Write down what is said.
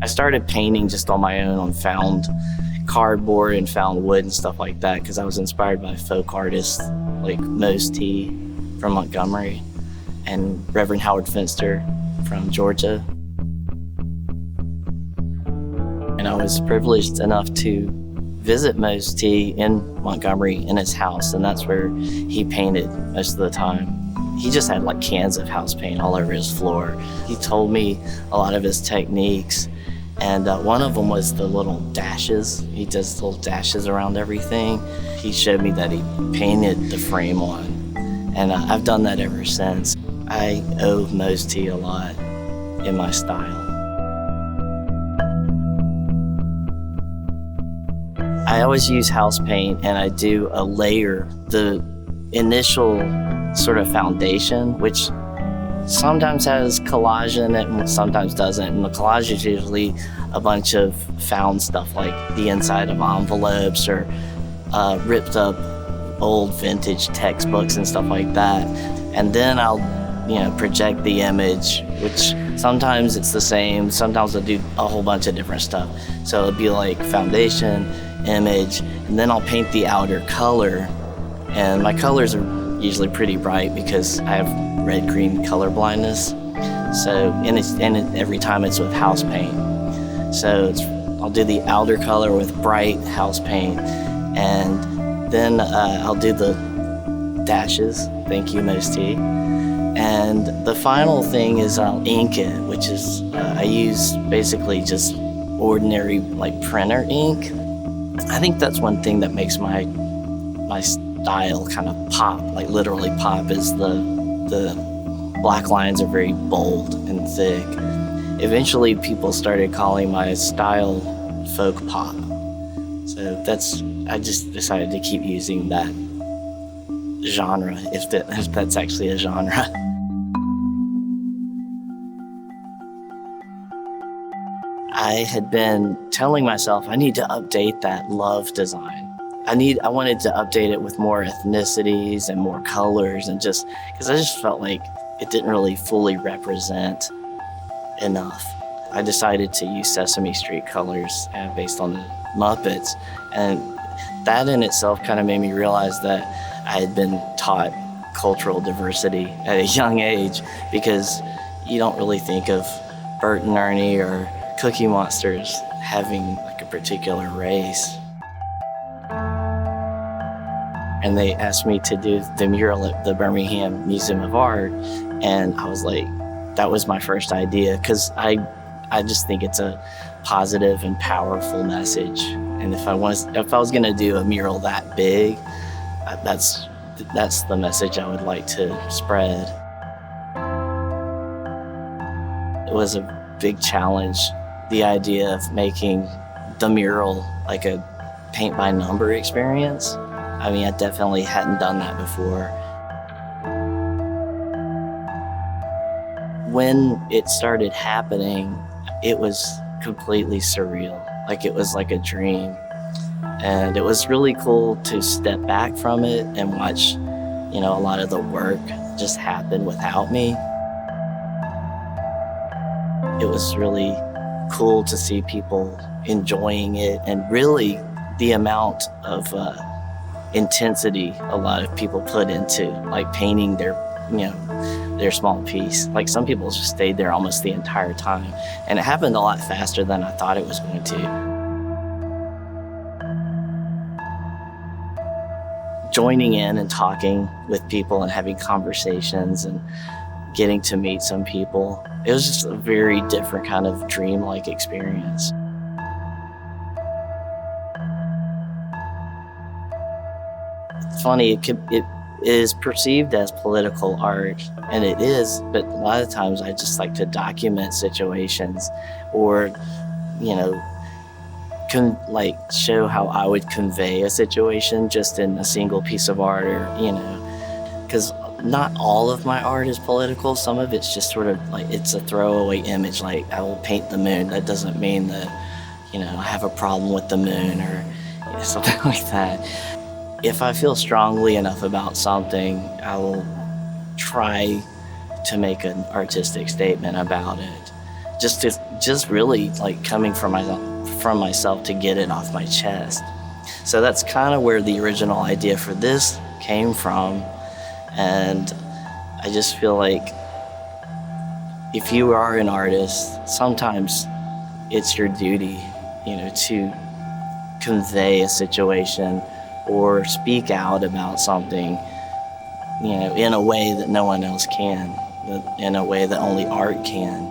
I started painting just on my own on found cardboard and found wood and stuff like that because I was inspired by folk artists like Mose T from Montgomery and Reverend Howard Finster from Georgia. And I was privileged enough to visit Mose T in Montgomery in his house, and that's where he painted most of the time. He just had like cans of house paint all over his floor. He told me a lot of his techniques, and one of them was the little dashes. He does little dashes around everything. He showed me that he painted the frame on, and I've done that ever since. I owe Mose T a lot in my style. I always use house paint, and I do a layer, the initial sort of foundation, which sometimes has collage in it and sometimes doesn't. And the collage is usually a bunch of found stuff like the inside of envelopes or ripped up old vintage textbooks and stuff like that. And then I'll, project the image, which sometimes it's the same, sometimes I'll do a whole bunch of different stuff. So it'll be like foundation, image, and then I'll paint the outer color. And my colors are usually pretty bright because I have red-green color blindness. So, and every time it's with house paint. So I'll do the outer color with bright house paint, and then I'll do the dashes. Thank you, Mose T. And the final thing is I'll ink it, which is I use basically just ordinary like printer ink. I think that's one thing that makes my style kind of pop, like literally pop, is the black lines are very bold and thick. Eventually people started calling my style folk pop. So I just decided to keep using that genre, if that's actually a genre. I had been telling myself I need to update that love design. I wanted to update it with more ethnicities and more colors, and just because I just felt like it didn't really fully represent enough. I decided to use Sesame Street colors based on the Muppets, and that in itself kind of made me realize that I had been taught cultural diversity at a young age, because you don't really think of Bert and Ernie or Cookie Monsters having like a particular race. And they asked me to do the mural at the Birmingham Museum of Art, and I was like, that was my first idea, because I just think it's a positive and powerful message. And if I was gonna do a mural that big, that's the message I would like to spread. It was a big challenge, the idea of making the mural like a paint by number experience. I mean, I definitely hadn't done that before. When it started happening, it was completely surreal. Like it was like a dream. And it was really cool to step back from it and watch, a lot of the work just happen without me. It was really cool to see people enjoying it, and really the amount of intensity a lot of people put into like painting their small piece. Like some people just stayed there almost the entire time, and it happened a lot faster than I thought it was going to. Joining in and talking with people and having conversations and getting to meet some people, it was just a very different kind of dreamlike experience. It's funny, it is perceived as political art, and it is, but a lot of times I just like to document situations, or show how I would convey a situation just in a single piece of art, or because not all of my art is political. Some of it's just sort of like it's a throwaway image, like I will paint the moon. That doesn't mean that I have a problem with the moon, or something like that. If I feel strongly enough about something, I will try to make an artistic statement about it. just really like coming from myself to get it off my chest. So that's kind of where the original idea for this came from. And I just feel like if you are an artist, sometimes it's your duty, to convey a situation or speak out about something, in a way that no one else can, in a way that only art can.